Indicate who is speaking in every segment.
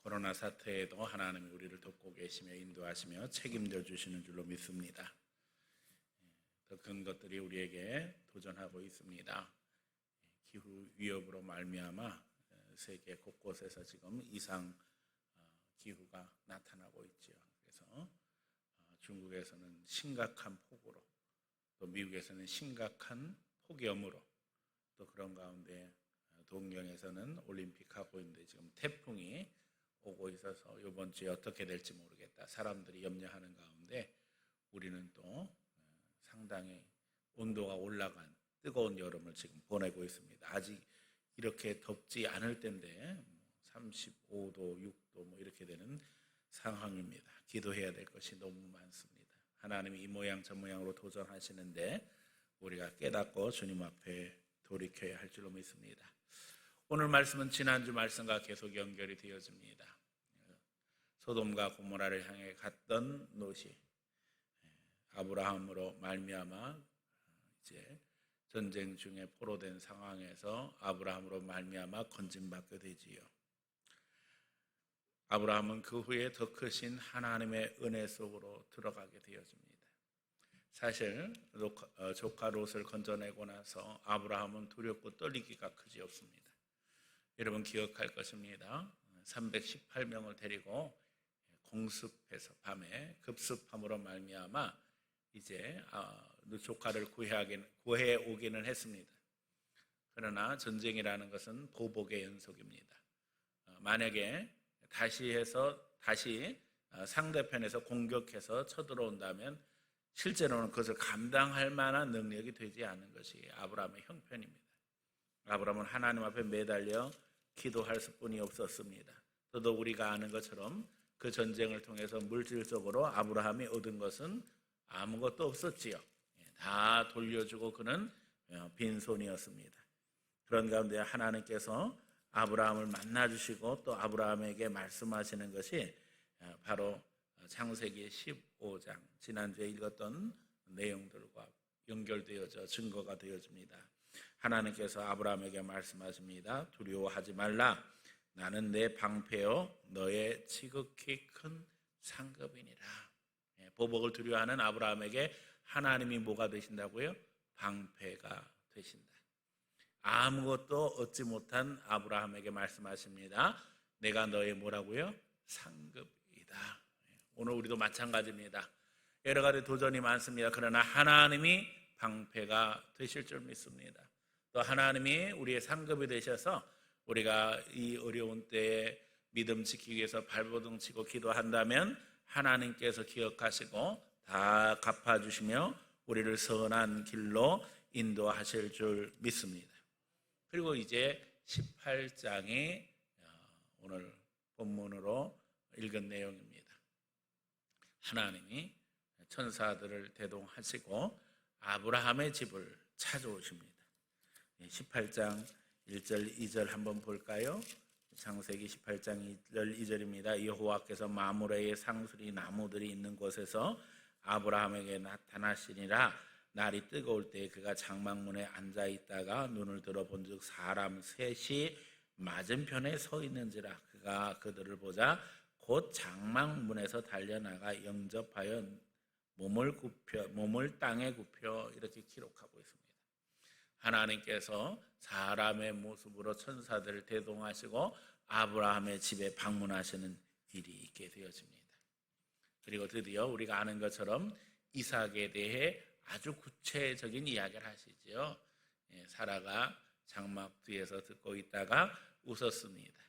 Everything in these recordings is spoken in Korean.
Speaker 1: 코로나 사태에도 하나님이 우리를 돕고 계시며 인도하시며 책임져 주시는 줄로 믿습니다. 더 큰 것들이 우리에게 도전하고 있습니다. 기후 위협으로 말미암아 세계 곳곳에서 지금 이상 기후가 나타나고 있지요. 그래서 중국에서는 심각한 폭우로, 또 미국에서는 심각한 폭염으로, 또 그런 가운데 동경에서는 올림픽 하고 있는데 지금 태풍이 오고 있어서 이번 주에 어떻게 될지 모르겠다. 사람들이 염려하는 가운데 우리는 또 상당히 온도가 올라간 뜨거운 여름을 지금 보내고 있습니다. 아직 이렇게 덥지 않을 때인데 35도, 6도 뭐 이렇게 되는 상황입니다. 기도해야 될 것이 너무 많습니다. 하나님이 이 모양 저 모양으로 도전하시는데 우리가 깨닫고 주님 앞에 돌이켜야 할 줄로 믿습니다. 오늘 말씀은 지난주 말씀과 계속 연결이 되어집니다. 소돔과 고모라를 향해 갔던 롯이 아브라함으로 말미암아 이제 전쟁 중에 포로된 상황에서 아브라함으로 말미암아 건짐받게 되지요. 아브라함은 그 후에 더 크신 하나님의 은혜 속으로 들어가게 되어집니다. 사실 조카 롯을 건져내고 나서 아브라함은 두렵고 떨리기가 그지없습니다. 여러분 기억할 것입니다. 318명을 데리고 공습해서 밤에 급습함으로 말미암아 이제 조카를 구해 오기는 했습니다. 그러나 전쟁이라는 것은 보복의 연속입니다. 만약에 다시 상대편에서 공격해서 쳐들어온다면 실제로는 그것을 감당할 만한 능력이 되지 않는 것이 아브라함의 형편입니다. 아브라함은 하나님 앞에 매달려 기도할 수뿐이 없었습니다. 또도 우리가 아는 것처럼 그 전쟁을 통해서 물질적으로 아브라함이 얻은 것은 아무것도 없었지요. 다 돌려주고 그는 빈손이었습니다. 그런 가운데 하나님께서 아브라함을 만나주시고 또 아브라함에게 말씀하시는 것이 바로 창세기 15장 지난주에 읽었던 내용들과 연결되어져 증거가 되어집니다. 하나님께서 아브라함에게 말씀하십니다. 두려워하지 말라. 나는 내 방패요 너의 지극히 큰 상급이니라. 보복을 두려워하는 아브라함에게 하나님이 뭐가 되신다고요? 방패가 되신다. 아무것도 얻지 못한 아브라함에게 말씀하십니다. 내가 너의 뭐라고요? 상급이다. 오늘 우리도 마찬가지입니다. 여러 가지 도전이 많습니다. 그러나 하나님이 방패가 되실 줄 믿습니다. 또 하나님이 우리의 상급이 되셔서 우리가 이 어려운 때에 믿음 지키기 위해서 발버둥 치고 기도한다면 하나님께서 기억하시고 다 갚아주시며 우리를 선한 길로 인도하실 줄 믿습니다. 그리고 이제 18장이 오늘 본문으로 읽은 내용입니다. 하나님이 천사들을 대동하시고 아브라함의 집을 찾아오십니다. 18장 1절 2절 한번 볼까요? 창세기 18장 1절 2절입니다. 여호와께서 마므레의 상수리 나무들이 있는 곳에서 아브라함에게 나타나시니라. 날이 뜨거울 때 그가 장막문에 앉아 있다가 눈을 들어 본즉 사람 셋이 맞은편에 서 있는지라. 그가 그들을 보자 곧 장막문에서 달려나가 영접하여 몸을 땅에 굽혀 이렇게 기록하고 있습니다. 하나님께서 사람의 모습으로 천사들을 대동하시고 아브라함의 집에 방문하시는 일이 있게 되어집니다. 그리고 드디어 우리가 아는 것처럼 이삭에 대해 아주 구체적인 이야기를 하시죠. 사라가 장막 뒤에서 듣고 있다가 웃었습니다.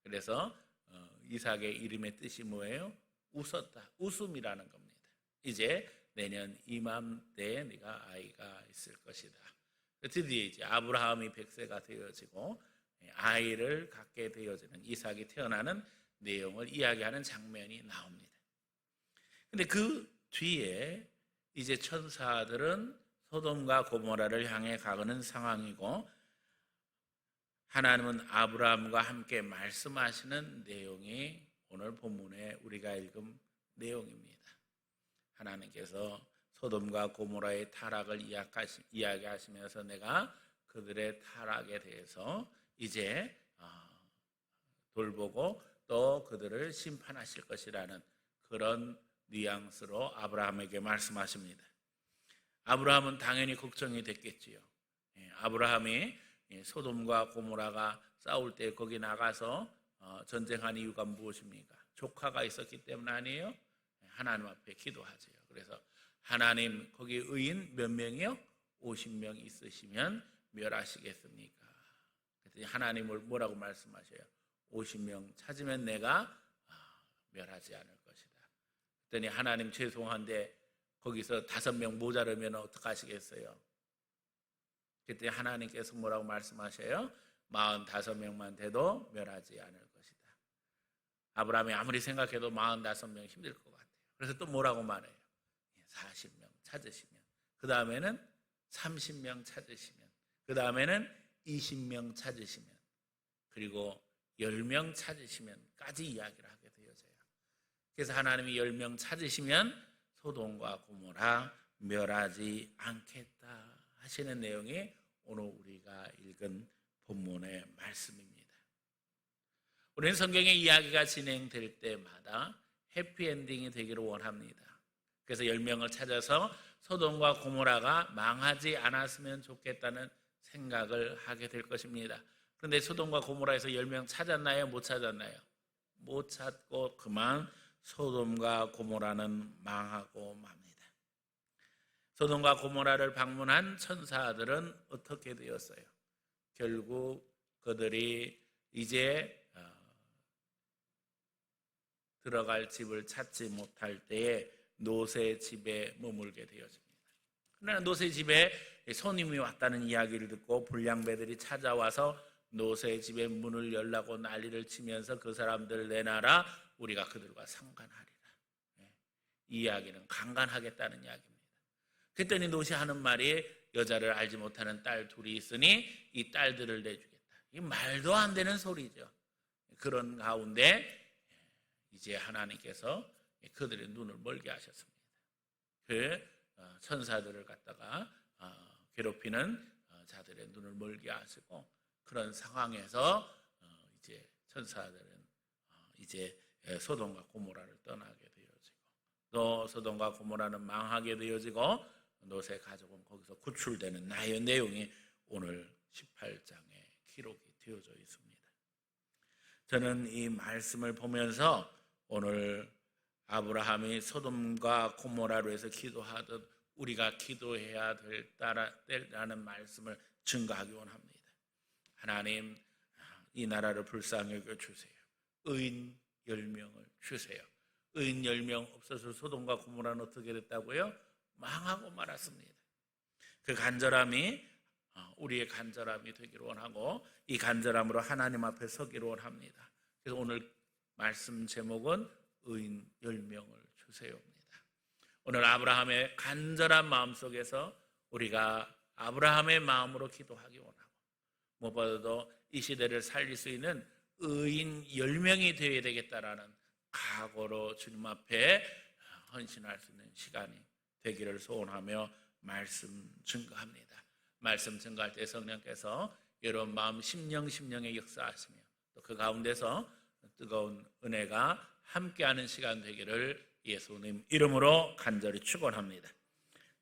Speaker 1: 그래서 이삭의 이름의 뜻이 뭐예요? 웃었다. 웃음이라는 겁니다. 이제 내년 이맘때에 네가 아이가 있을 것이다. 드디어 이제 아브라함이 100세가 되어지고 아이를 갖게 되어지는 이삭이 태어나는 내용을 이야기하는 장면이 나옵니다. 근데 그 뒤에 이제 천사들은 소돔과 고모라를 향해 가는 상황이고 하나님은 아브라함과 함께 말씀하시는 내용이 오늘 본문에 우리가 읽은 내용입니다. 하나님께서 소돔과 고모라의 타락을 이야기하시면서 내가 그들의 타락에 대해서 이제 돌보고 또 그들을 심판하실 것이라는 그런 뉘앙스로 아브라함에게 말씀하십니다. 아브라함은 당연히 걱정이 됐겠지요. 아브라함이 소돔과 고모라가 싸울 때 거기 나가서 전쟁한 이유가 무엇입니까? 조카가 있었기 때문 아니에요? 하나님 앞에 기도하세요. 그래서 하나님 거기 의인 몇 명이요? 50명 있으시면 멸하시겠습니까? 그랬더니 하나님을 뭐라고 말씀하셔요? 50명 찾으면 내가 멸하지 않을 것이다. 그랬더니 하나님 죄송한데 거기서 5명 모자르면 어떡하시겠어요? 그랬더니 하나님께서 뭐라고 말씀하셔요? 45명만 돼도 멸하지 않을 것이다. 아브라함이 아무리 생각해도 45명 힘들 것 같아요. 그래서 또 뭐라고 말해요? 40명 찾으시면, 그 다음에는 30명 찾으시면, 그 다음에는 20명 찾으시면, 그리고 10명 찾으시면까지 이야기를 하게 되어져요. 그래서 하나님이 10명 찾으시면 소돔과 고모라 멸하지 않겠다 하시는 내용이 오늘 우리가 읽은 본문의 말씀입니다. 우리는 성경의 이야기가 진행될 때마다 해피엔딩이 되기를 원합니다. 그래서 10명을 찾아서 소돔과 고모라가 망하지 않았으면 좋겠다는 생각을 하게 될 것입니다. 그런데 소돔과 고모라에서 10명 찾았나요? 못 찾았나요? 못 찾고 그만 소돔과 고모라는 망하고 맙니다. 소돔과 고모라를 방문한 천사들은 어떻게 되었어요? 결국 그들이 이제 들어갈 집을 찾지 못할 때에 노새 집에 머물게 되었습니다. 그러나 노새 집에 손님이 왔다는 이야기를 듣고 불량배들이 찾아와서 노새 집의 문을 열라고 난리를 치면서 그 사람들 내놔라, 우리가 그들과 상관하리라. 이 이야기는 강간하겠다는 이야기입니다. 그랬더니 노새 하는 말이 여자를 알지 못하는 딸 둘이 있으니 이 딸들을 내주겠다. 이 말도 안 되는 소리죠. 그런 가운데 이제 하나님께서 그들의 눈을 멀게 하셨습니다. 그 천사들을 갖다가 괴롭히는 자들의 눈을 멀게 하시고, 그런 상황에서 이제 천사들은 이제 소돔과 고모라를 떠나게 되어지고, 또 소돔과 고모라는 망하게 되어지고, 노새 가족은 거기서 구출되는 내용이 오늘 18장에 기록이 되어져 있습니다. 저는 이 말씀을 보면서 오늘 아브라함이 소돔과 고모라로 해서 기도하듯 우리가 기도해야 될라는 말씀을 증거하기 원합니다. 하나님, 이 나라를 불쌍히 여겨 주세요. 의인 10명을 주세요. 의인 10명 없어서 소돔과 고모라는 어떻게 됐다고요? 망하고 말았습니다. 그 간절함이 우리의 간절함이 되기를 원하고, 이 간절함으로 하나님 앞에 서기를 원합니다. 그래서 오늘 말씀 제목은 의인 10명을 주세요입니다. 오늘 아브라함의 간절한 마음 속에서 우리가 아브라함의 마음으로 기도하기 원하고, 무엇보다도 이 시대를 살릴 수 있는 의인 10명이 되어야 되겠다라는 각오로 주님 앞에 헌신할 수 있는 시간이 되기를 소원하며 말씀 증거합니다. 말씀 증거할 때 성령께서 여러분 마음 심령의 역사하시며, 또 그 가운데서 뜨거운 은혜가 함께하는 시간 되기를 예수님 이름으로 간절히 축원합니다.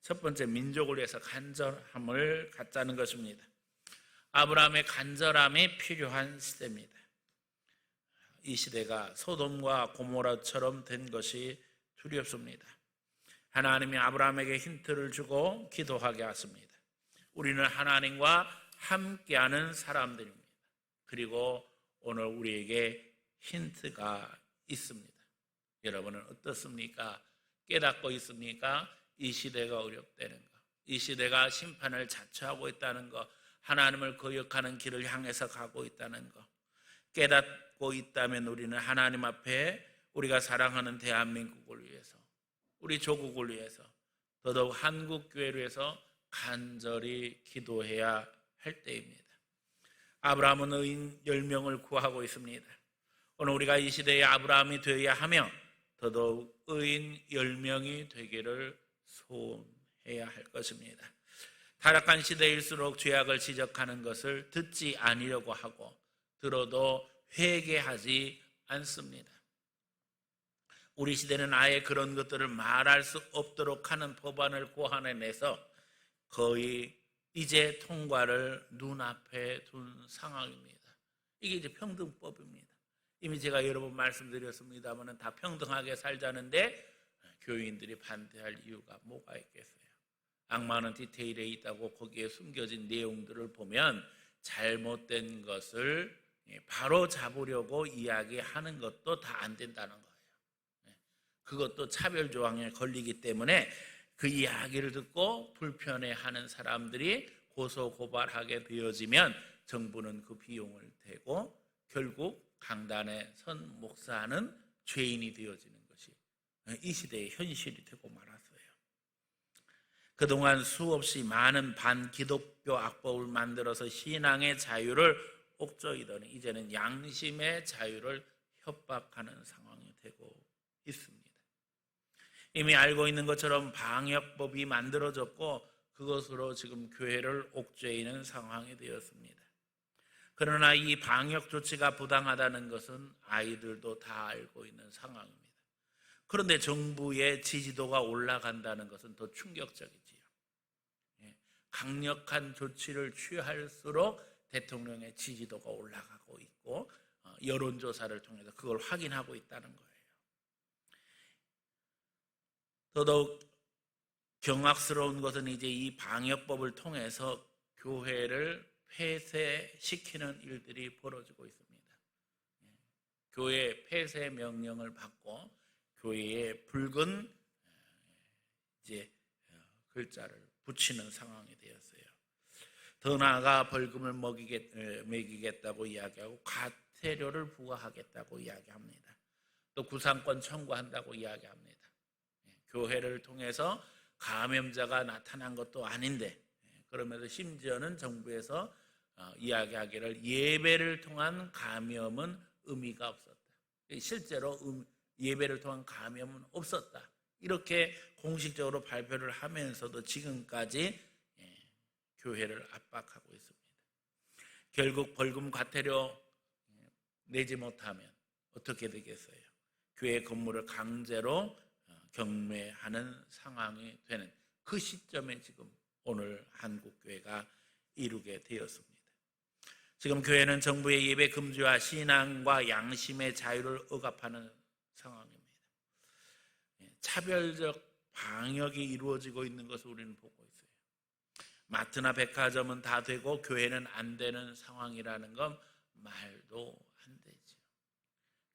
Speaker 1: 첫 번째, 민족을 위해서 간절함을 갖자는 것입니다. 아브라함의 간절함이 필요한 시대입니다. 이 시대가 소돔과 고모라처럼 된 것이 두렵습니다. 하나님이 아브라함에게 힌트를 주고 기도하게 하십니다. 우리는 하나님과 함께하는 사람들입니다. 그리고 오늘 우리에게 힌트가 있습니다. 여러분은 어떻습니까? 깨닫고 있습니까? 이 시대가 어렵다는 것, 이 시대가 심판을 자초하고 있다는 것, 하나님을 거역하는 길을 향해서 가고 있다는 것 깨닫고 있다면 우리는 하나님 앞에 우리가 사랑하는 대한민국을 위해서, 우리 조국을 위해서, 더더욱 한국교회를 위해서 간절히 기도해야 할 때입니다. 아브라함은 의인 10명을 구하고 있습니다. 오늘 우리가 이 시대의 아브라함이 되어야 하며 더더욱 의인 10명이 되기를 소원해야 할 것입니다. 타락한 시대일수록 죄악을 지적하는 것을 듣지 않으려고 하고, 들어도 회개하지 않습니다. 우리 시대는 아예 그런 것들을 말할 수 없도록 하는 법안을 고안해내서 거의 이제 통과를 눈앞에 둔 상황입니다. 이게 이제 평등법입니다. 이미 제가 여러 번 말씀드렸습니다만 다 평등하게 살자는데 교인들이 반대할 이유가 뭐가 있겠어요? 악마는 디테일에 있다고 거기에 숨겨진 내용들을 보면 잘못된 것을 바로 잡으려고 이야기하는 것도 다 안 된다는 거예요. 그것도 차별 조항에 걸리기 때문에 그 이야기를 듣고 불편해하는 사람들이 고소 고발하게 되어지면 정부는 그 비용을 대고 결국 강단에 선 목사는 죄인이 되어지는 것이 이 시대의 현실이 되고 말았어요. 그동안 수없이 많은 반기독교 악법을 만들어서 신앙의 자유를 옥죄이더니 이제는 양심의 자유를 협박하는 상황이 되고 있습니다. 이미 알고 있는 것처럼 방역법이 만들어졌고 그것으로 지금 교회를 옥죄이는 상황이 되었습니다. 그러나 이 방역 조치가 부당하다는 것은 아이들도 다 알고 있는 상황입니다. 그런데 정부의 지지도가 올라간다는 것은 더 충격적이지요. 강력한 조치를 취할수록 대통령의 지지도가 올라가고 있고 여론조사를 통해서 그걸 확인하고 있다는 거예요. 더더욱 경악스러운 것은 이제 이 방역법을 통해서 교회를 폐쇄시키는 일들이 벌어지고 있습니다. 교회 폐쇄 명령을 받고 교회에 붉은 이제 글자를 붙이는 상황이 되었어요. 더 나아가 벌금을 매기겠다고 이야기하고 과태료를 부과하겠다고 이야기합니다. 또 구상권 청구한다고 이야기합니다. 교회를 통해서 감염자가 나타난 것도 아닌데 그러면서 심지어는 정부에서 이야기하기를 예배를 통한 감염은 의미가 없었다. 실제로 예배를 통한 감염은 없었다. 이렇게 공식적으로 발표를 하면서도 지금까지 교회를 압박하고 있습니다. 결국 벌금 과태료 내지 못하면 어떻게 되겠어요? 교회 건물을 강제로 경매하는 상황이 되는 그 시점에 지금 오늘 한국교회가 이루게 되었습니다. 지금 교회는 정부의 예배 금지와 신앙과 양심의 자유를 억압하는 상황입니다. 차별적 방역이 이루어지고 있는 것을 우리는 보고 있어요. 마트나 백화점은 다 되고 교회는 안 되는 상황이라는 건 말도 안 되죠.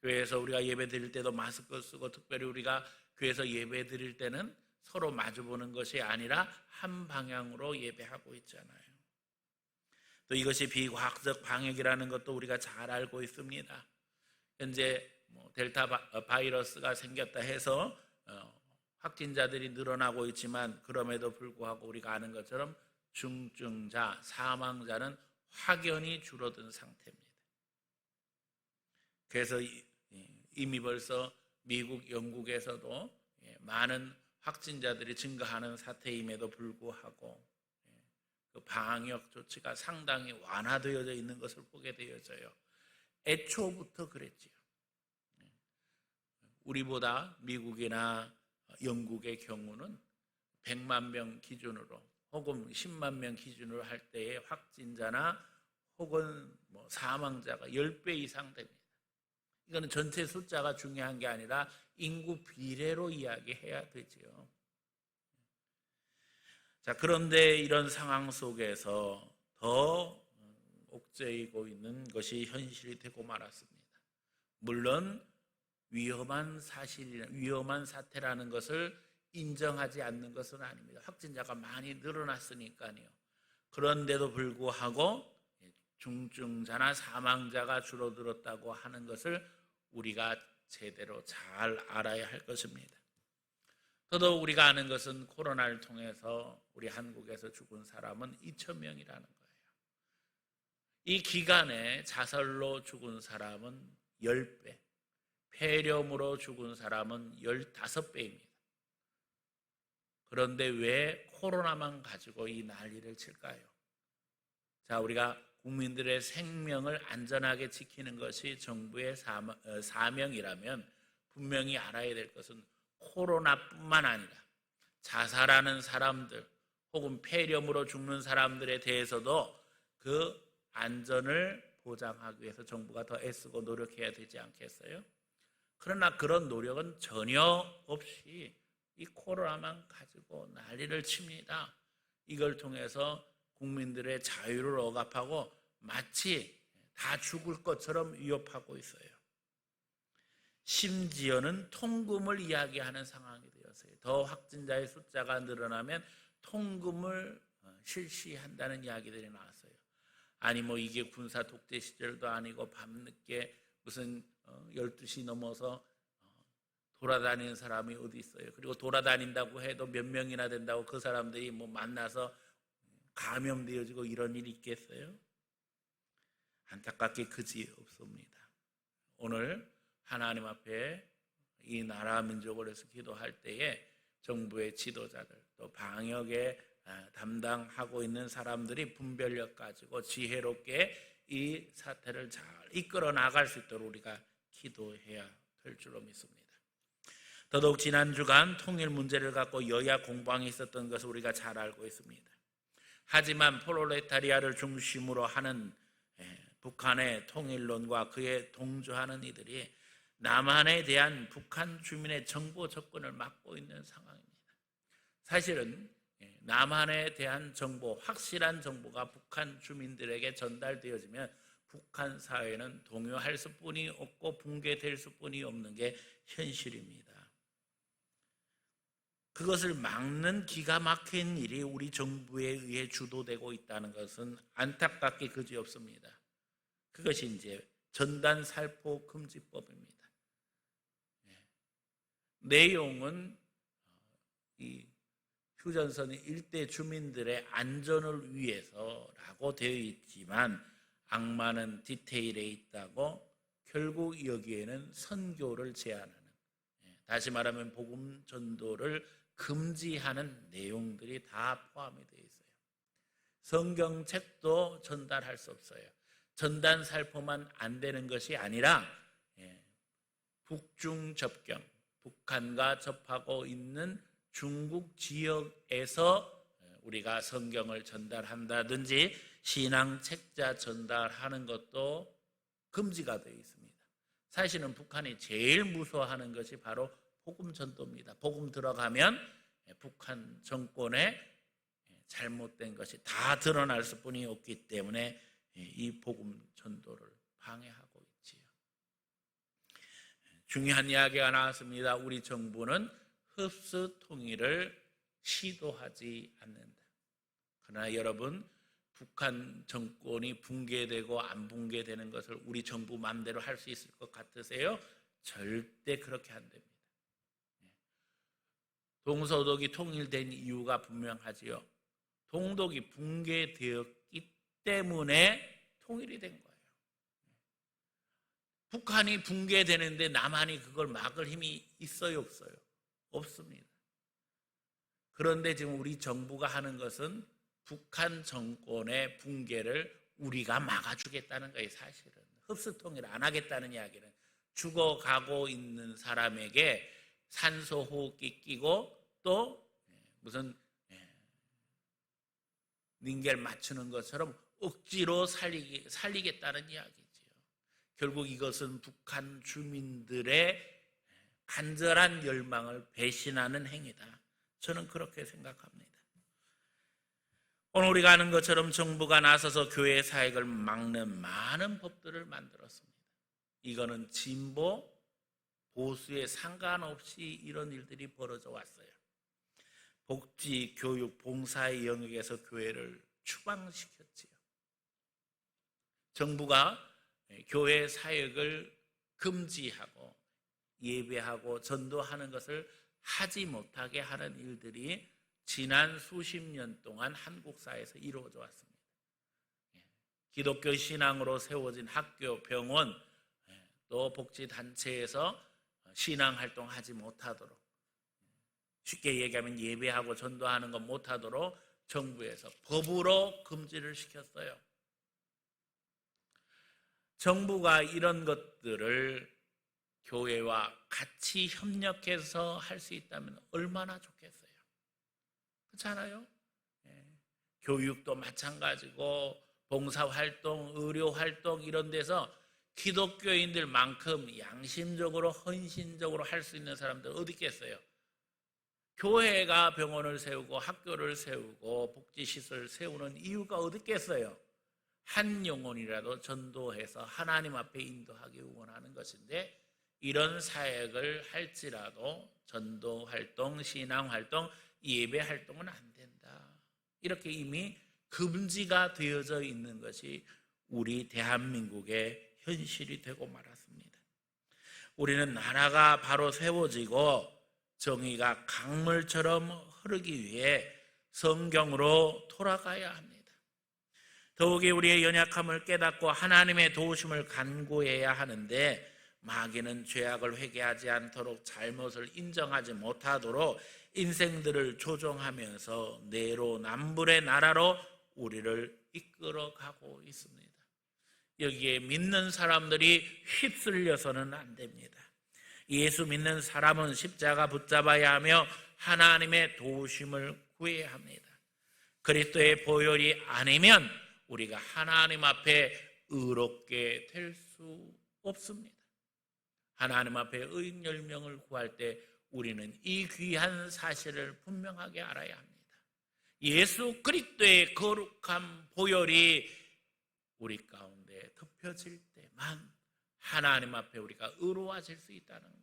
Speaker 1: 교회에서 우리가 예배 드릴 때도 마스크 쓰고 특별히 우리가 교회에서 예배 드릴 때는 서로 마주보는 것이 아니라 한 방향으로 예배하고 있잖아요. 또 이것이 비과학적 방역이라는 것도 우리가 잘 알고 있습니다. 현재 델타 바이러스가 생겼다 해서 확진자들이 늘어나고 있지만 그럼에도 불구하고 우리가 아는 것처럼 중증자, 사망자는 확연히 줄어든 상태입니다. 그래서 이미 벌써 미국, 영국에서도 많은 확진자들이 증가하는 사태임에도 불구하고 그 방역 조치가 상당히 완화되어져 있는 것을 보게 되어져요. 애초부터 그랬지요. 우리보다 미국이나 영국의 경우는 100만 명 기준으로 혹은 10만 명 기준으로 할 때의 확진자나 혹은 사망자가 10배 이상 됩니다. 이거는 전체 숫자가 중요한 게 아니라 인구 비례로 이야기해야 되지요. 자, 그런데 이런 상황 속에서 더 옥죄이고 있는 것이 현실이 되고 말았습니다. 물론 위험한 사태라는 것을 인정하지 않는 것은 아닙니다. 확진자가 많이 늘어났으니까요. 그런데도 불구하고 중증자나 사망자가 줄어들었다고 하는 것을 우리가 제대로 잘 알아야 할 것입니다. 더더욱 우리가 아는 것은 코로나를 통해서 우리 한국에서 죽은 사람은 2,000명이라는 거예요. 이 기간에 자살로 죽은 사람은 10배, 폐렴으로 죽은 사람은 15배입니다. 그런데 왜 코로나만 가지고 이 난리를 칠까요? 자, 우리가 국민들의 생명을 안전하게 지키는 것이 정부의 사명이라면 분명히 알아야 될 것은 코로나뿐만 아니라 자살하는 사람들 혹은 폐렴으로 죽는 사람들에 대해서도 그 안전을 보장하기 위해서 정부가 더 애쓰고 노력해야 되지 않겠어요? 그러나 그런 노력은 전혀 없이 이 코로나만 가지고 난리를 칩니다. 이걸 통해서 국민들의 자유를 억압하고 마치 다 죽을 것처럼 위협하고 있어요. 심지어는 통금을 이야기하는 상황이 되었어요. 더 확진자의 숫자가 늘어나면 통금을 실시한다는 이야기들이 나왔어요. 아니 이게 군사 독재 시절도 아니고 밤늦게 무슨 12시 넘어서 돌아다니는 사람이 어디 있어요. 그리고 돌아다닌다고 해도 몇 명이나 된다고 그 사람들이 만나서 감염되어지고 이런 일이 있겠어요? 안타깝게 그지 없습니다. 오늘 하나님 앞에 이 나라 민족을 위해서 기도할 때에 정부의 지도자들 또 방역에 담당하고 있는 사람들이 분별력 가지고 지혜롭게 이 사태를 잘 이끌어 나갈 수 있도록 우리가 기도해야 될 줄로 믿습니다. 더더욱 지난 주간 통일 문제를 갖고 여야 공방이 있었던 것을 우리가 잘 알고 있습니다. 하지만 프롤레타리아를 중심으로 하는 북한의 통일론과 그에 동조하는 이들이 남한에 대한 북한 주민의 정보 접근을 막고 있는 상황입니다. 사실은 남한에 대한 정보, 확실한 정보가 북한 주민들에게 전달되어지면 북한 사회는 동요할 수뿐이 없고 붕괴될 수뿐이 없는 게 현실입니다. 그것을 막는 기가 막힌 일이 우리 정부에 의해 주도되고 있다는 것은 안타깝게 그지없습니다. 그것이 이제 전단 살포 금지법입니다. 내용은 이 휴전선 일대 주민들의 안전을 위해서라고 되어 있지만 악마는 디테일에 있다고 결국 여기에는 선교를 제한하는, 다시 말하면 복음 전도를 금지하는 내용들이 다 포함이 되어 있어요. 성경책도 전달할 수 없어요. 전단 살포만 안 되는 것이 아니라 북중 접경, 북한과 접하고 있는 중국 지역에서 우리가 성경을 전달한다든지 신앙 책자 전달하는 것도 금지가 되어 있습니다. 사실은 북한이 제일 무서워하는 것이 바로 복음 전도입니다. 복음 들어가면 북한 정권의 잘못된 것이 다 드러날 수뿐이 없기 때문에 이 복음 전도를 방해하고 있지요. 중요한 이야기가 나왔습니다. 우리 정부는 흡수 통일을 시도하지 않는다. 그러나 여러분, 북한 정권이 붕괴되고 안 붕괴되는 것을 우리 정부 마음대로 할 수 있을 것 같으세요? 절대 그렇게 안 됩니다. 동서독이 통일된 이유가 분명하지요. 동독이 붕괴되었기 때문에 통일이 된 거예요. 북한이 붕괴되는데 남한이 그걸 막을 힘이 있어요, 없어요? 없습니다. 그런데 지금 우리 정부가 하는 것은 북한 정권의 붕괴를 우리가 막아주겠다는 거예요. 사실은 흡수 통일 안 하겠다는 이야기는 죽어가고 있는 사람에게 산소호흡기 끼고 또 무슨 닌겔 맞추는 것처럼 억지로 살리겠다는 이야기지요. 결국 이것은 북한 주민들의 간절한 열망을 배신하는 행위다. 저는 그렇게 생각합니다. 오늘 우리가 아는 것처럼 정부가 나서서 교회 사역을 막는 많은 법들을 만들었습니다. 이거는 진보, 보수에 상관없이 이런 일들이 벌어져 왔어요. 복지, 교육, 봉사의 영역에서 교회를 추방시켰지요. 정부가 교회 사역을 금지하고 예배하고 전도하는 것을 하지 못하게 하는 일들이 지난 수십 년 동안 한국 사회에서 이루어져 왔습니다. 기독교 신앙으로 세워진 학교, 병원, 또 복지단체에서 신앙활동하지 못하도록, 쉽게 얘기하면 예배하고 전도하는 것 못하도록 정부에서 법으로 금지를 시켰어요. 정부가 이런 것들을 교회와 같이 협력해서 할 수 있다면 얼마나 좋겠어요. 그렇지 않아요? 교육도 마찬가지고 봉사활동, 의료활동 이런 데서 기독교인들만큼 양심적으로 헌신적으로 할 수 있는 사람들 어디 있겠어요? 교회가 병원을 세우고 학교를 세우고 복지시설을 세우는 이유가 어디 있겠어요? 한 영혼이라도 전도해서 하나님 앞에 인도하기 원하는 것인데, 이런 사역을 할지라도 전도활동, 신앙활동, 예배활동은 안 된다. 이렇게 이미 금지가 되어져 있는 것이 우리 대한민국의 현실이 되고 말았습니다. 우리는 나라가 바로 세워지고 정의가 강물처럼 흐르기 위해 성경으로 돌아가야 합니다. 더욱이 우리의 연약함을 깨닫고 하나님의 도우심을 간구해야 하는데, 마귀는 죄악을 회개하지 않도록 잘못을 인정하지 못하도록 인생들을 조종하면서 내로남불의 나라로 우리를 이끌어가고 있습니다. 여기에 믿는 사람들이 휩쓸려서는 안 됩니다. 예수 믿는 사람은 십자가 붙잡아야 하며 하나님의 도우심을 구해야 합니다. 그리스도의 보혈이 아니면 우리가 하나님 앞에 의롭게 될 수 없습니다. 하나님 앞에 의인 10명을 구할 때 우리는 이 귀한 사실을 분명하게 알아야 합니다. 예수 그리스도의 거룩한 보혈이 우리 가운데 덮여질 때만 하나님 앞에 우리가 의로워질 수 있다는 거예요.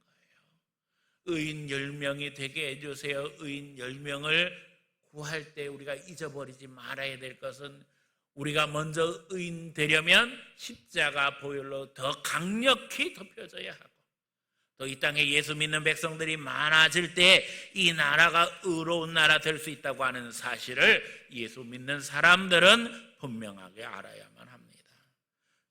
Speaker 1: 의인 10명이 되게 해주세요. 의인 10명을 구할 때 우리가 잊어버리지 말아야 될 것은, 우리가 먼저 의인 되려면 십자가 보혈로 더 강력히 덮여져야 하고, 또 이 땅에 예수 믿는 백성들이 많아질 때 이 나라가 의로운 나라 될 수 있다고 하는 사실을 예수 믿는 사람들은 분명하게 알아야만 합니다.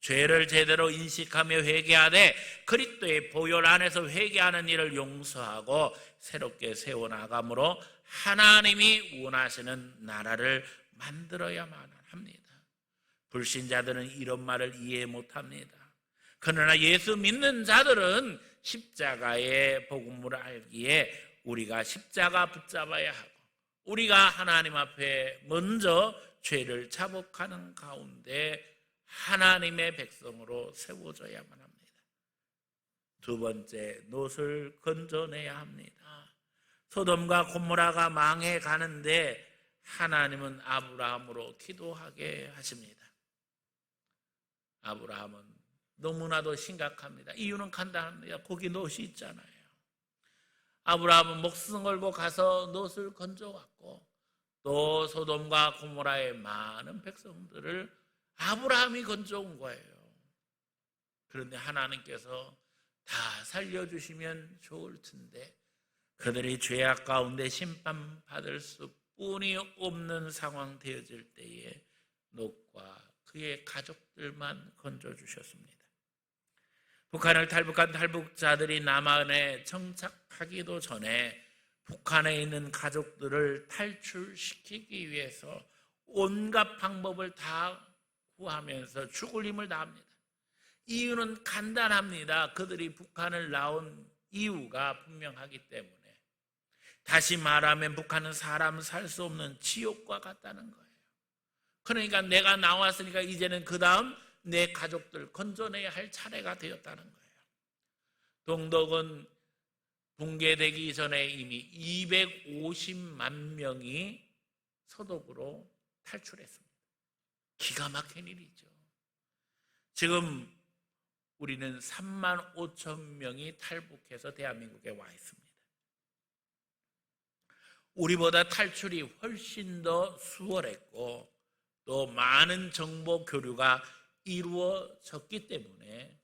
Speaker 1: 죄를 제대로 인식하며 회개하되 그리스도의 보혈 안에서 회개하는 일을 용서하고 새롭게 세워나감으로 하나님이 원하시는 나라를 만들어야만 합니다. 불신자들은 이런 말을 이해 못합니다. 그러나 예수 믿는 자들은 십자가의 복음을 알기에 우리가 십자가 붙잡아야 하고, 우리가 하나님 앞에 먼저 죄를 자복하는 가운데 하나님의 백성으로 세워져야만 합니다. 두 번째, 롯을 건져내야 합니다. 소돔과 고모라가 망해가는데 하나님은 아브라함으로 기도하게 하십니다. 아브라함은 너무나도 심각합니다. 이유는 간단합니다. 거기 롯이 있잖아요. 아브라함은 목숨 걸고 가서 롯을 건져왔고, 또 소돔과 고모라의 많은 백성들을 아브라함이 건져온 거예요. 그런데 하나님께서 다 살려주시면 좋을 텐데 그들이 죄악 가운데 심판받을 수뿐이 없는 상황 되어질 때에 롯과 그의 가족들만 건져주셨습니다. 북한을 탈북한 탈북자들이 남한에 정착하기도 전에 북한에 있는 가족들을 탈출시키기 위해서 온갖 방법을 다 구하면서 죽을 힘을 다합니다. 이유는 간단합니다. 그들이 북한을 나온 이유가 분명하기 때문에. 다시 말하면 북한은 사람 살 수 없는 지옥과 같다는 거예요. 그러니까 내가 나왔으니까 이제는 그 다음 내 가족들 건져내야 할 차례가 되었다는 거예요. 동독은 붕괴되기 전에 이미 250만 명이 서독으로 탈출했습니다. 기가 막힌 일이죠. 지금 우리는 3만 5천 명이 탈북해서 대한민국에 와 있습니다. 우리보다 탈출이 훨씬 더 수월했고 또 많은 정보 교류가 이루어졌기 때문에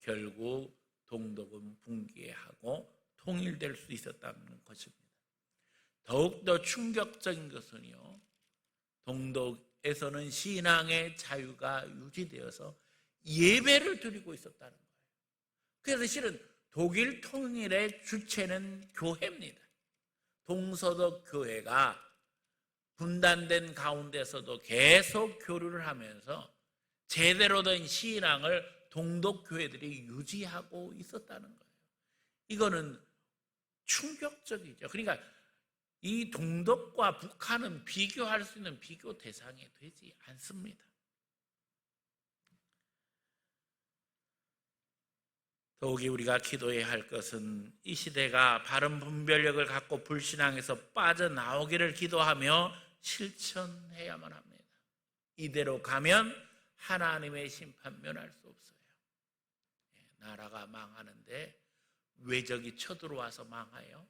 Speaker 1: 결국 동독은 붕괴하고 통일될 수 있었다는 것입니다. 더욱더 충격적인 것은요, 동독에서는 신앙의 자유가 유지되어서 예배를 드리고 있었다는 거예요. 그래서 실은 독일 통일의 주체는 교회입니다. 동서독 교회가 분단된 가운데서도 계속 교류를 하면서 제대로 된 신앙을 동독 교회들이 유지하고 있었다는 거예요. 이거는 충격적이죠. 그러니까 이 동독과 북한은 비교할 수 있는 비교 대상이 되지 않습니다. 더욱이 우리가 기도해야 할 것은 이 시대가 바른 분별력을 갖고 불신앙에서 빠져나오기를 기도하며 실천해야만 합니다. 이대로 가면 하나님의 심판 면할 수 없어요. 나라가 망하는데 외적이 쳐들어와서 망해요?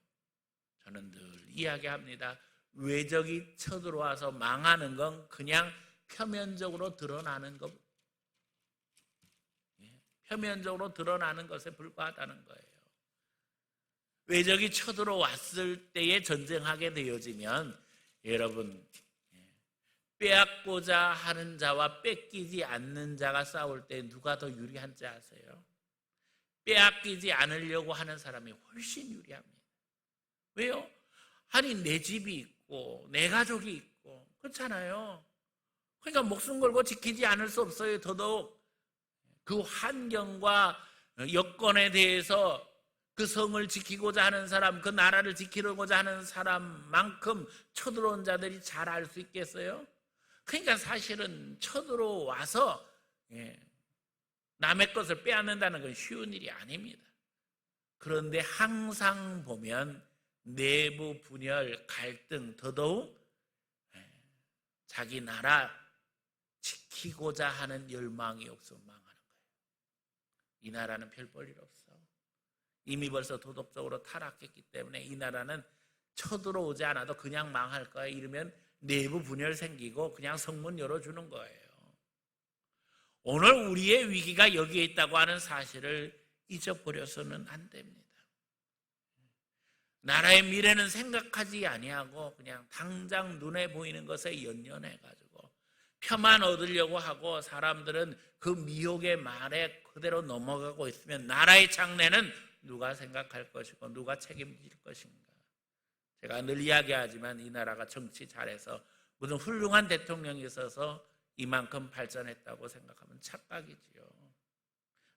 Speaker 1: 저는 늘 이야기합니다. 외적이 쳐들어와서 망하는 건 그냥 표면적으로 드러나는 것, 표면적으로 드러나는 것에 불과하다는 거예요. 외적이 쳐들어왔을 때에 전쟁하게 되어지면 여러분, 빼앗고자 하는 자와 뺏기지 않는 자가 싸울 때 누가 더 유리한지 아세요? 빼앗기지 않으려고 하는 사람이 훨씬 유리합니다. 왜요? 아니 내 집이 있고 내 가족이 있고 그렇잖아요. 그러니까 목숨 걸고 지키지 않을 수 없어요. 더더욱 그 환경과 여건에 대해서 그 성을 지키고자 하는 사람, 그 나라를 지키려고자 하는 사람만큼 쳐들어온 자들이 잘 알 수 있겠어요? 그러니까 사실은 쳐들어와서 남의 것을 빼앗는다는 건 쉬운 일이 아닙니다. 그런데 항상 보면 내부 분열, 갈등, 더더욱 자기 나라 지키고자 하는 열망이 없어 망하는 거예요. 이 나라는 별 볼 일 없어. 이미 벌써 도덕적으로 타락했기 때문에 이 나라는 쳐들어오지 않아도 그냥 망할 거야. 이러면 내부 분열 생기고 그냥 성문 열어주는 거예요. 오늘 우리의 위기가 여기에 있다고 하는 사실을 잊어버려서는 안 됩니다. 나라의 미래는 생각하지 아니하고 그냥 당장 눈에 보이는 것에 연연해가지고 표만 얻으려고 하고 사람들은 그 미혹의 말에 그대로 넘어가고 있으면 나라의 장래는 누가 생각할 것이고 누가 책임질 것인가. 제가 늘 이야기하지만 이 나라가 정치 잘해서 무슨 훌륭한 대통령이 있어서 이만큼 발전했다고 생각하면 착각이지요.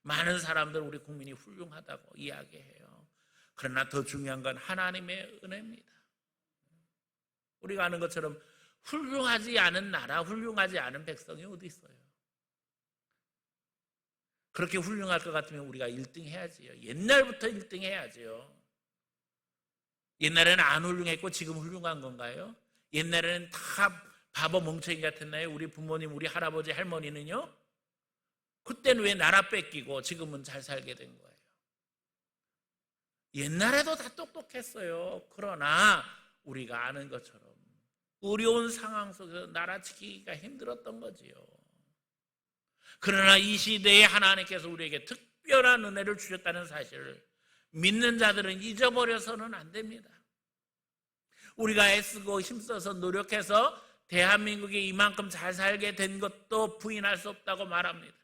Speaker 1: 많은 사람들 우리 국민이 훌륭하다고 이야기해요. 그러나 더 중요한 건 하나님의 은혜입니다. 우리가 아는 것처럼 훌륭하지 않은 나라, 훌륭하지 않은 백성이 어디 있어요? 그렇게 훌륭할 것 같으면 우리가 1등 해야지요. 옛날부터 1등 해야지요. 옛날에는 안 훌륭했고 지금 훌륭한 건가요? 옛날에는 다 바보 멍청이 같았나요? 우리 부모님, 우리 할아버지, 할머니는요? 그때는 왜 나라 뺏기고 지금은 잘 살게 된 거예요? 옛날에도 다 똑똑했어요. 그러나 우리가 아는 것처럼 어려운 상황 속에서 나라 지키기가 힘들었던 거지요. 그러나 이 시대에 하나님께서 우리에게 특별한 은혜를 주셨다는 사실을 믿는 자들은 잊어버려서는 안 됩니다. 우리가 애쓰고 힘써서 노력해서 대한민국이 이만큼 잘 살게 된 것도 부인할 수 없다고 말합니다.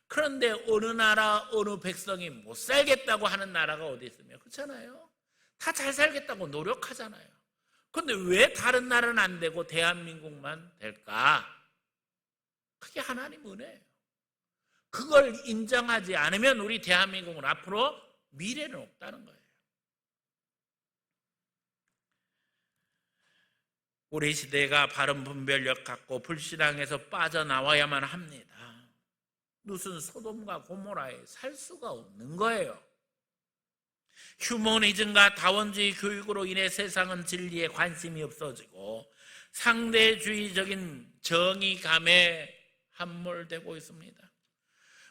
Speaker 1: 그런데 어느 나라, 어느 백성이 못 살겠다고 하는 나라가 어디 있으며 그렇잖아요. 다 잘 살겠다고 노력하잖아요. 그런데 왜 다른 나라는 안 되고 대한민국만 될까? 그게 하나님 은혜예요. 그걸 인정하지 않으면 우리 대한민국은 앞으로 미래는 없다는 거예요. 우리 시대가 바른 분별력 갖고 불신앙에서 빠져나와야만 합니다. 무슨 소돔과 고모라에 살 수가 없는 거예요. 휴머니즘과 다원주의 교육으로 인해 세상은 진리에 관심이 없어지고 상대주의적인 정의감에 함몰되고 있습니다.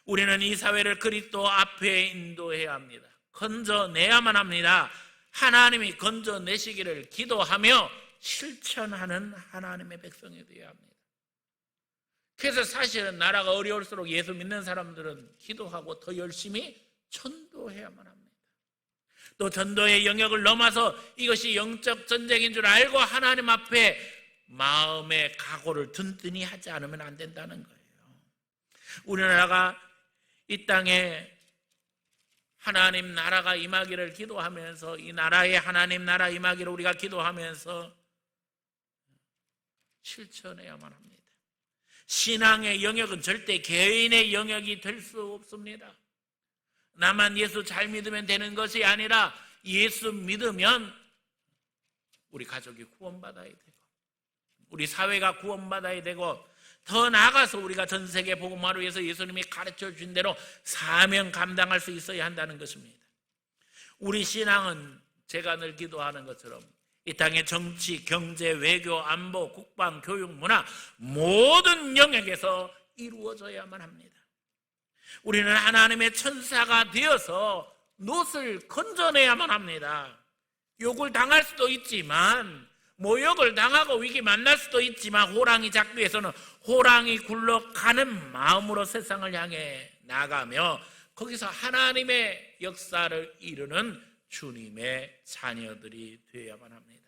Speaker 1: 우리는 이 사회를 그리스도 앞에 인도해야 합니다. 건져내야만 합니다. 하나님이 건져내시기를 기도하며 실천하는 하나님의 백성이 되어야 합니다. 그래서 사실은 나라가 어려울수록 예수 믿는 사람들은 기도하고 더 열심히 전도해야만 합니다. 또 전도의 영역을 넘어서 이것이 영적 전쟁인 줄 알고 하나님 앞에 마음의 각오를 든든히 하지 않으면 안 된다는 거예요. 우리나라가 이 땅에 하나님 나라가 임하기를 기도하면서 이 나라에 하나님 나라 임하기를 우리가 기도하면서 실천해야만 합니다. 신앙의 영역은 절대 개인의 영역이 될 수 없습니다. 나만 예수 잘 믿으면 되는 것이 아니라 예수 믿으면 우리 가족이 구원받아야 되고 우리 사회가 구원받아야 되고 더 나아가서 우리가 전 세계 복음화를 위해서 예수님이 가르쳐 준 대로 사명 감당할 수 있어야 한다는 것입니다. 우리 신앙은 제가 늘 기도하는 것처럼 이 땅의 정치, 경제, 외교, 안보, 국방, 교육, 문화 모든 영역에서 이루어져야만 합니다. 우리는 하나님의 천사가 되어서 놋을 건져내야만 합니다. 욕을 당할 수도 있지만 모욕을 당하고 위기 만날 수도 있지만 호랑이 잡기 위해서는 호랑이 굴러가는 마음으로 세상을 향해 나가며 거기서 하나님의 역사를 이루는 주님의 자녀들이 되어야만 합니다.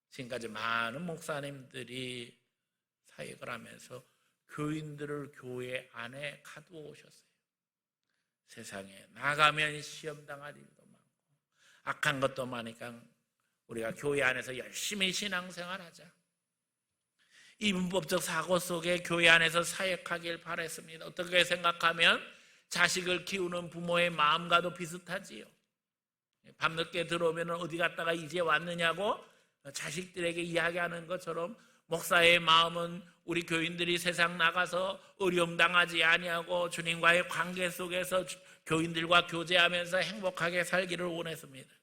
Speaker 1: 지금까지 많은 목사님들이 사역을 하면서 교인들을 교회 안에 가두어오셨어요. 세상에 나가면 시험당할 일도 많고 악한 것도 많으니까 우리가 교회 안에서 열심히 신앙생활하자. 이 문법적 사고 속에 교회 안에서 사역하길 바랬습니다. 어떻게 생각하면 자식을 키우는 부모의 마음과도 비슷하지요. 밤늦게 들어오면 어디 갔다가 이제 왔느냐고 자식들에게 이야기하는 것처럼 목사의 마음은 우리 교인들이 세상 나가서 어려움 당하지 아니하고 주님과의 관계 속에서 교인들과 교제하면서 행복하게 살기를 원했습니다.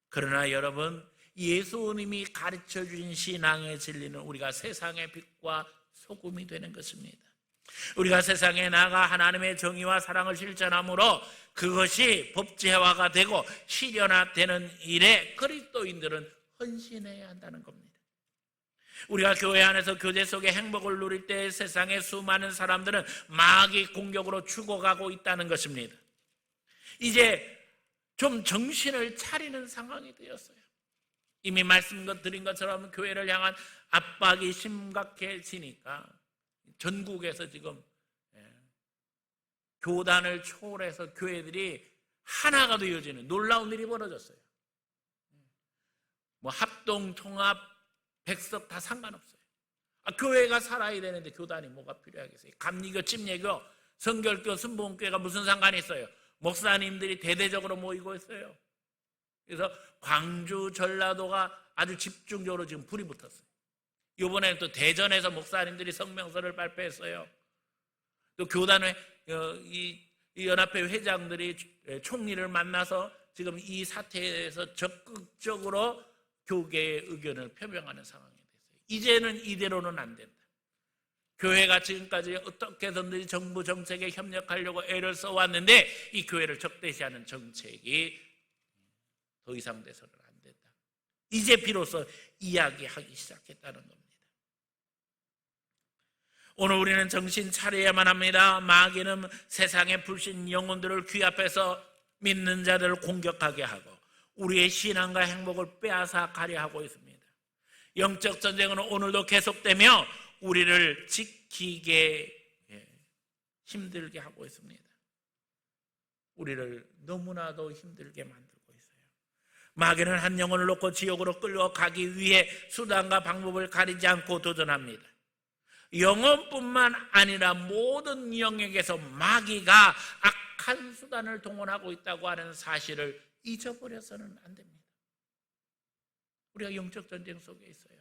Speaker 1: 그러나 여러분, 예수님이 가르쳐 주신 신앙의 진리는 우리가 세상의 빛과 소금이 되는 것입니다. 우리가 세상에 나가 하나님의 정의와 사랑을 실천함으로 그것이 법제화가 되고 실현화되는 일에 그리스도인들은 헌신해야 한다는 겁니다. 우리가 교회 안에서 교제 속에 행복을 누릴 때 세상의 수많은 사람들은 마귀 공격으로 죽어가고 있다는 것입니다. 이제 좀 정신을 차리는 상황이 되었어요. 이미 말씀드린 것처럼 교회를 향한 압박이 심각해지니까 전국에서 지금 교단을 초월해서 교회들이 하나가 되어지는 놀라운 일이 벌어졌어요. 뭐 합동, 통합, 백석 다 상관없어요. 교회가 살아야 되는데 교단이 뭐가 필요하겠어요? 감리교, 침례교, 성결교, 순복음교회가 무슨 상관이 있어요? 목사님들이 대대적으로 모이고 있어요. 그래서 광주, 전라도가 아주 집중적으로 지금 불이 붙었어요. 이번에는 또 대전에서 목사님들이 성명서를 발표했어요. 또 교단의 이 연합회 회장들이 총리를 만나서 지금 이 사태에 대해서 적극적으로 교계의 의견을 표명하는 상황이 됐어요. 이제는 이대로는 안 된다. 교회가 지금까지 어떻게 해서든지 정부 정책에 협력하려고 애를 써왔는데 이 교회를 적대시하는 정책이 더 이상 돼서는 안 된다. 이제 비로소 이야기하기 시작했다는 겁니다. 오늘 우리는 정신 차려야만 합니다. 마귀는 세상의 불신 영혼들을 귀합해서 믿는 자들을 공격하게 하고 우리의 신앙과 행복을 빼앗아 가려 하고 있습니다. 영적 전쟁은 오늘도 계속되며 우리를 지키게 힘들게 하고 있습니다. 우리를 너무나도 힘들게 만들고 있어요. 마귀는 한 영혼을 놓고 지옥으로 끌려가기 위해 수단과 방법을 가리지 않고 도전합니다. 영혼뿐만 아니라 모든 영역에서 마귀가 악한 수단을 동원하고 있다고 하는 사실을 잊어버려서는 안 됩니다. 우리가 영적 전쟁 속에 있어요.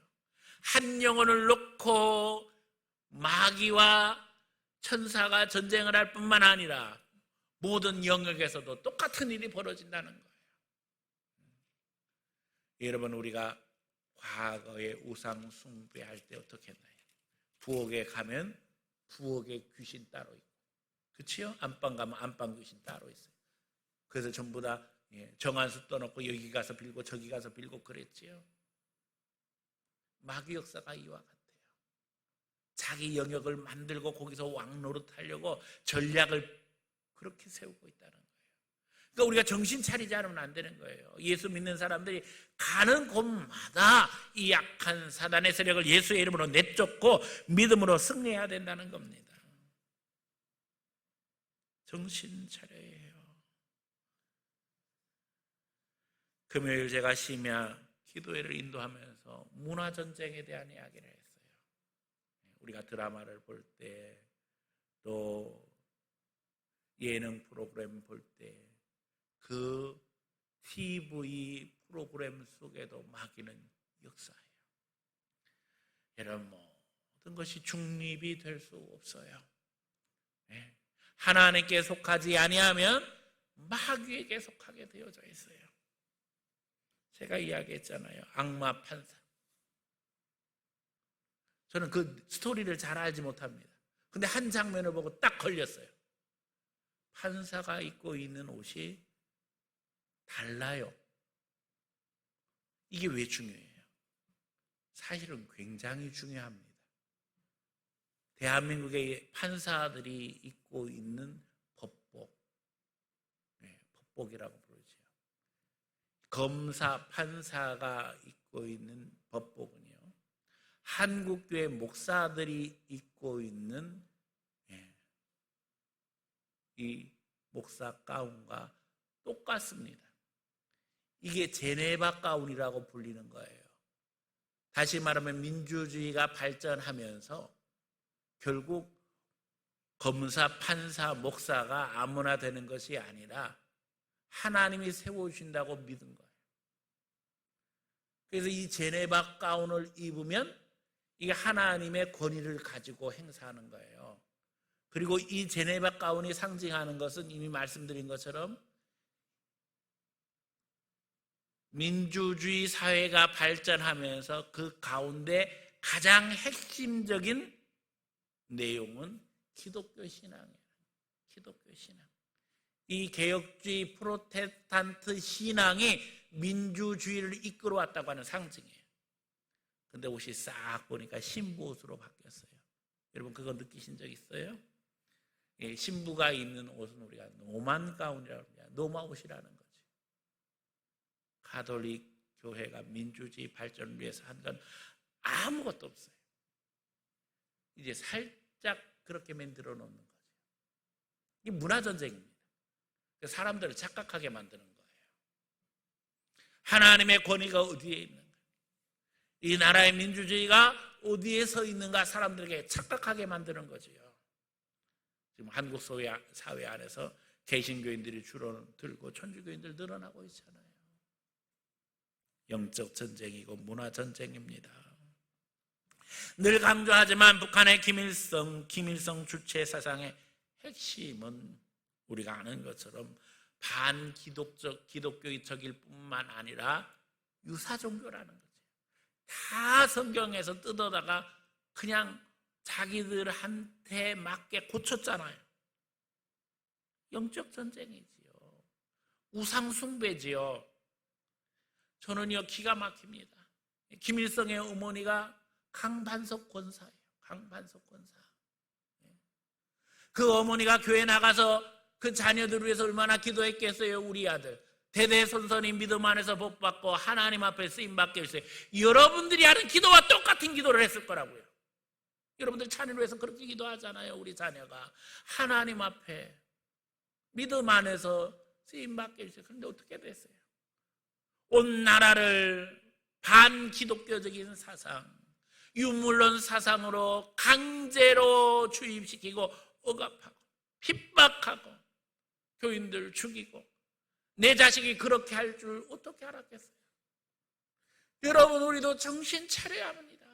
Speaker 1: 한 영혼을 놓고 마귀와 천사가 전쟁을 할 뿐만 아니라 모든 영역에서도 똑같은 일이 벌어진다는 거예요. 여러분, 우리가 과거에 우상 숭배할 때 어떻게 했나요? 부엌에 가면 부엌에 귀신 따로 있고, 그렇지요? 안방 가면 안방 귀신 따로 있어요. 그래서 전부 다 정한수 떠놓고 여기 가서 빌고 저기 가서 빌고 그랬지요. 마귀 역사가 이와 같아요. 자기 영역을 만들고 거기서 왕노릇하려고 전략을 그렇게 세우고 있다는 거예요. 그러니까 우리가 정신 차리지 않으면 안 되는 거예요. 예수 믿는 사람들이 가는 곳마다 이 약한 사단의 세력을 예수의 이름으로 내쫓고 믿음으로 승리해야 된다는 겁니다. 정신 차려야 해요. 금요일 제가 심야 기도회를 인도하면서 문화전쟁에 대한 이야기를 했어요. 우리가 드라마를 볼 때, 또 예능 프로그램 볼 때 그 TV 프로그램 속에도 마귀는 역사예요. 여러분, 모든 것이 중립이 될 수 없어요. 하나님께 속하지 아니하면 마귀에게 속하게 되어져 있어요. 제가 이야기했잖아요. 악마 판사. 저는 그 스토리를 잘 알지 못합니다. 근데 한 장면을 보고 딱 걸렸어요. 판사가 입고 있는 옷이 달라요. 이게 왜 중요해요? 사실은 굉장히 중요합니다. 대한민국의 판사들이 입고 있는 법복, 법복이라고 부르죠. 검사, 판사가 입고 있는 법복은요, 한국교회 목사들이 입고 있는 이 목사 가운과 똑같습니다. 이게 제네바 가운이라고 불리는 거예요. 다시 말하면 민주주의가 발전하면서 결국 검사, 판사, 목사가 아무나 되는 것이 아니라 하나님이 세워주신다고 믿은 거예요. 그래서 이 제네바 가운을 입으면 이게 하나님의 권위를 가지고 행사하는 거예요. 그리고 이 제네바 가운이 상징하는 것은 이미 말씀드린 것처럼 민주주의 사회가 발전하면서 그 가운데 가장 핵심적인 내용은 기독교 신앙이에요. 기독교 신앙. 이 개혁주의 프로테스탄트 신앙이 민주주의를 이끌어왔다고 하는 상징이에요. 근데 옷이 싹 보니까 신부 옷으로 바뀌었어요. 여러분 그거 느끼신 적 있어요? 신부가 입는 옷은 우리가 노만 가운이라고 합니다. 노마 옷이라는 거죠. 가톨릭 교회가 민주주의 발전을 위해서 한 건 아무것도 없어요. 이제 살짝 그렇게 만들어 놓는 거죠. 이게 문화전쟁입니다. 사람들을 착각하게 만드는 거예요. 하나님의 권위가 어디에 있는가? 이 나라의 민주주의가 어디에 서 있는가? 사람들에게 착각하게 만드는 거죠. 지금 한국 사회 안에서 개신교인들이 줄어들고 천주교인들 늘어나고 있잖아요. 영적 전쟁이고 문화 전쟁입니다. 늘 강조하지만 북한의 김일성 주체 사상의 핵심은 우리가 아는 것처럼 기독교적일 뿐만 아니라 유사 종교라는 거죠. 다 성경에서 뜯어다가 그냥 자기들한테 맞게 고쳤잖아요. 영적 전쟁이지요. 우상 숭배지요. 저는요 기가 막힙니다. 김일성의 어머니가 강반석 권사예요. 강반석 권사. 그 어머니가 교회 나가서 그 자녀들을 위해서 얼마나 기도했겠어요. 우리 아들 대대손손이 믿음 안에서 복받고 하나님 앞에 쓰임받게 했어요. 여러분들이 하는 기도와 똑같은 기도를 했을 거라고요. 여러분들 자녀를 위해서 그렇게 기도하잖아요. 우리 자녀가 하나님 앞에 믿음 안에서 쓰임받게 했어요. 그런데 어떻게 됐어요? 온 나라를 반기독교적인 사상, 유물론 사상으로 강제로 주입시키고 억압하고 핍박하고 교인들 죽이고 내 자식이 그렇게 할 줄 어떻게 알았겠어요? 여러분 우리도 정신 차려야 합니다.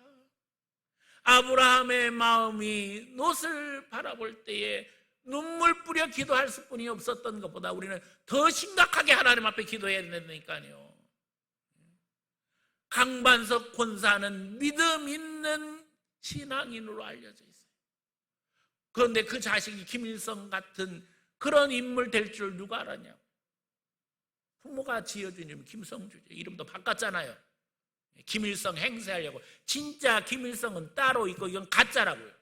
Speaker 1: 아브라함의 마음이 롯을 바라볼 때에 눈물 뿌려 기도할 수뿐이 없었던 것보다 우리는 더 심각하게 하나님 앞에 기도해야 된다니까요. 강반석 권사는 믿음 있는 신앙인으로 알려져 있어요. 그런데 그 자식이 김일성 같은 그런 인물 될 줄 누가 알았냐고. 부모가 지어준 이름이 김성주죠. 이름도 바꿨잖아요. 김일성 행세하려고. 진짜 김일성은 따로 있고 이건 가짜라고요.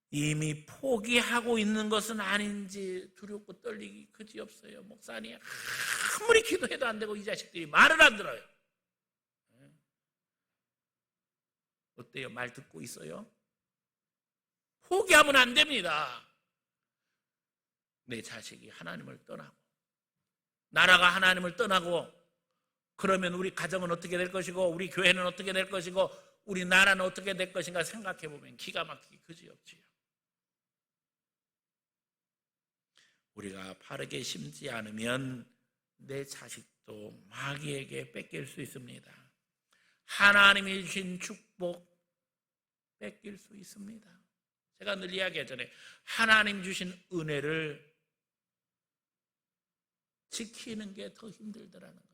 Speaker 1: 이미 포기하고 있는 것은 아닌지 두렵고 떨리기 그지없어요. 목사님 아무리 기도해도 안 되고 이 자식들이 말을 안 들어요. 어때요? 말 듣고 있어요? 포기하면 안 됩니다. 내 자식이 하나님을 떠나고 나라가 하나님을 떠나고 그러면 우리 가정은 어떻게 될 것이고 우리 교회는 어떻게 될 것이고 우리 나라는 어떻게 될 것인가 생각해 보면 기가 막히기 그지없지요. 우리가 바르게 심지 않으면 내 자식도 마귀에게 뺏길 수 있습니다. 하나님이 주신 축복 뺏길 수 있습니다. 제가 늘 이야기하잖아요. 하나님 주신 은혜를 지키는 게 더 힘들더라는 거예요.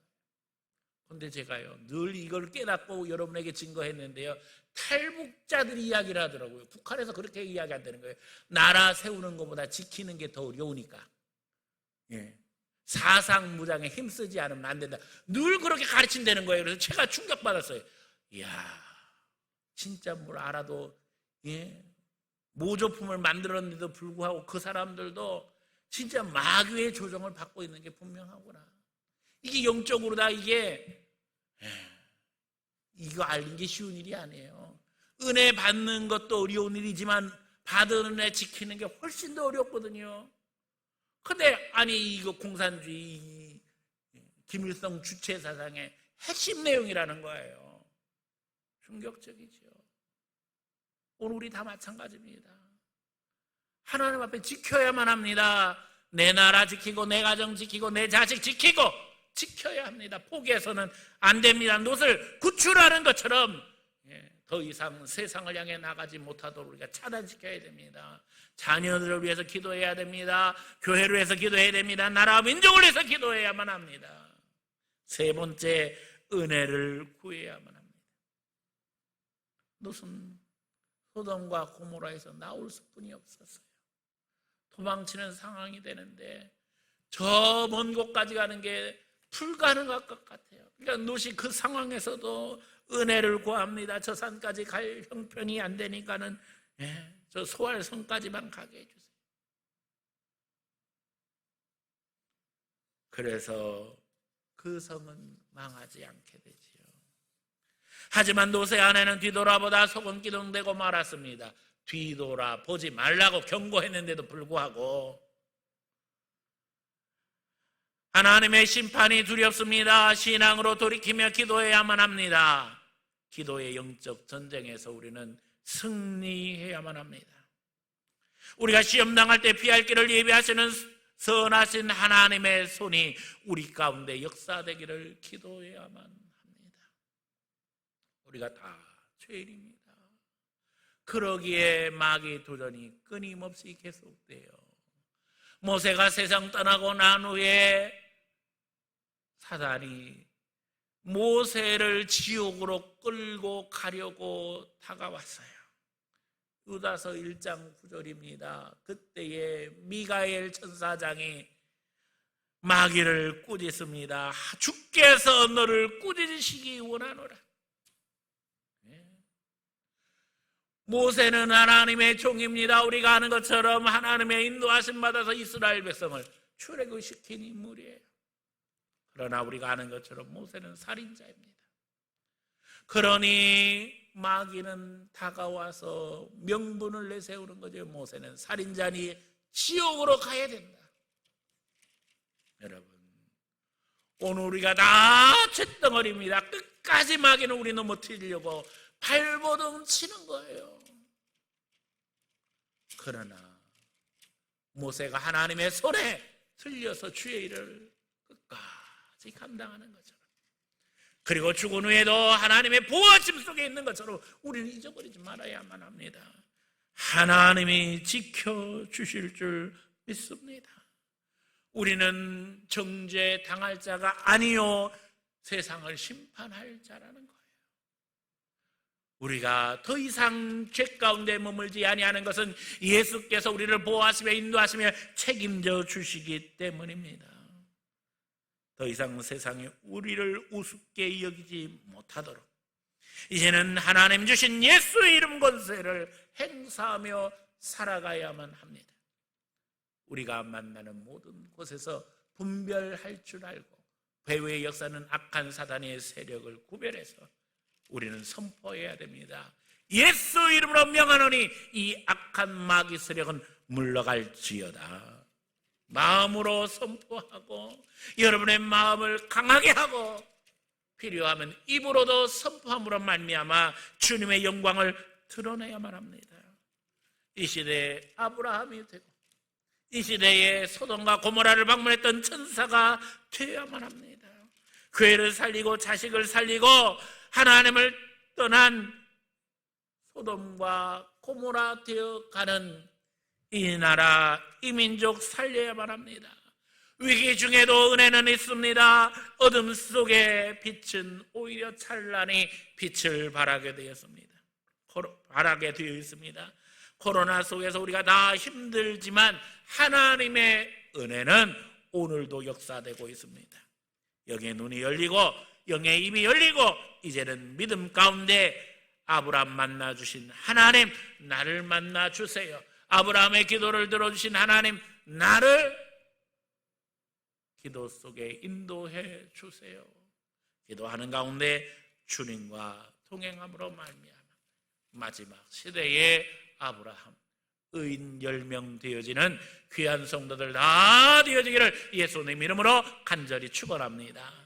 Speaker 1: 그런데 제가요 늘 이걸 깨닫고 여러분에게 증거했는데요, 탈북자들이 이야기를 하더라고요. 북한에서 그렇게 이야기한다는 거예요. 나라 세우는 것보다 지키는 게 더 어려우니까, 사상무장에 힘쓰지 않으면 안 된다, 늘 그렇게 가르친다는 거예요. 그래서 제가 충격받았어요. 이야, 진짜 뭘 알아도 모조품을 만들었는데도 불구하고 그 사람들도 진짜 마귀의 조정을 받고 있는 게 분명하구나. 이게 영적으로 다 이거 알는 게 쉬운 일이 아니에요. 은혜 받는 것도 어려운 일이지만 받은 은혜 지키는 게 훨씬 더 어렵거든요. 근데 아니 이거 공산주의 김일성 주체 사상의 핵심 내용이라는 거예요. 충격적이죠. 오늘 우리 다 마찬가지입니다. 하나님 앞에 지켜야만 합니다. 내 나라 지키고 내 가정 지키고 내 자식 지키고 지켜야 합니다. 포기해서는 안 됩니다. 놋을 구출하는 것처럼 더 이상 세상을 향해 나가지 못하도록 우리가 차단시켜야 됩니다. 자녀들을 위해서 기도해야 됩니다. 교회를 위해서 기도해야 됩니다. 나라와 민족을 위해서 기도해야만 합니다. 세 번째, 은혜를 구해야만 합니다. 놋은 소돔과 고모라에서 나올 수뿐이 없었어요. 도망치는 상황이 되는데 저 먼 곳까지 가는 게 불가능할 것 같아요. 그러니까 놋이 그 상황에서도 은혜를 구합니다. 저 산까지 갈 형편이 안 되니까는 저 소알성까지만 가게 해주세요. 그래서 그 성은 망하지 않게 되지요. 하지만 놋의 아내는 뒤돌아보다 속은 기둥되고 말았습니다. 뒤돌아보지 말라고 경고했는데도 불구하고 하나님의 심판이 두렵습니다. 신앙으로 돌이키며 기도해야만 합니다. 기도의 영적 전쟁에서 우리는 승리해야만 합니다. 우리가 시험 당할 때 피할 길을 예비하시는 선하신 하나님의 손이 우리 가운데 역사되기를 기도해야만 합니다. 우리가 다 죄인입니다. 그러기에 마귀의 도전이 끊임없이 계속돼요. 모세가 세상 떠나고 난 후에 사단이 모세를 지옥으로 끌고 가려고 다가왔어요. 유다서 1장 9절입니다. 그때에 미가엘 천사장이 마귀를 꾸짖습니다. 주께서 너를 꾸짖으시기 원하노라. 모세는 하나님의 종입니다. 우리가 아는 것처럼 하나님의 인도하심 받아서 이스라엘 백성을 출애굽시킨 인물이에요. 그러나 우리가 아는 것처럼 모세는 살인자입니다. 그러니 마귀는 다가와서 명분을 내세우는 거죠. 모세는 살인자니 지옥으로 가야 된다. 여러분, 오늘 우리가 다 쇳덩어리입니다. 끝까지 마귀는 우리 넘어뜨리려고 발버둥 치는 거예요. 그러나 모세가 하나님의 손에 들려서 주의 일을 끝까지 감당하는 것처럼, 그리고 죽은 후에도 하나님의 보호하심 속에 있는 것처럼 우리는 잊어버리지 말아야만 합니다. 하나님이 지켜주실 줄 믿습니다. 우리는 정죄당할 자가 아니요 세상을 심판할 자라는 거예요. 우리가 더 이상 죄 가운데 머물지 아니하는 것은 예수께서 우리를 보호하시며 인도하시며 책임져 주시기 때문입니다. 더 이상 세상이 우리를 우습게 여기지 못하도록 이제는 하나님 주신 예수의 이름 권세를 행사하며 살아가야만 합니다. 우리가 만나는 모든 곳에서 분별할 줄 알고 배후의 역사는 악한 사단의 세력을 구별해서 우리는 선포해야 됩니다. 예수 이름으로 명하노니 이 악한 마귀 세력은 물러갈지어다. 마음으로 선포하고 여러분의 마음을 강하게 하고 필요하면 입으로도 선포함으로 말미암아 주님의 영광을 드러내야만 합니다. 이 시대에 아브라함이 되고 이 시대에 소돔과 고모라를 방문했던 천사가 되어야만 합니다. 그 애를 살리고 자식을 살리고 하나님을 떠난 소돔과 고모라 되어가는 이 나라, 이 민족 살려야만 합니다. 위기 중에도 은혜는 있습니다. 어둠 속에 빛은 오히려 찬란히 빛을 발하게 되었습니다. 발하게 되어 있습니다. 코로나 속에서 우리가 다 힘들지만 하나님의 은혜는 오늘도 역사되고 있습니다. 영의 눈이 열리고 영의 입이 열리고 이제는 믿음 가운데 아브라함 만나주신 하나님, 나를 만나주세요. 아브라함의 기도를 들어주신 하나님, 나를 기도 속에 인도해 주세요. 기도하는 가운데 주님과 동행함으로 말미암아 마지막 시대의 아브라함, 의인 10명 되어지는 귀한 성도들 다 되어지기를 예수님 이름으로 간절히 축원합니다.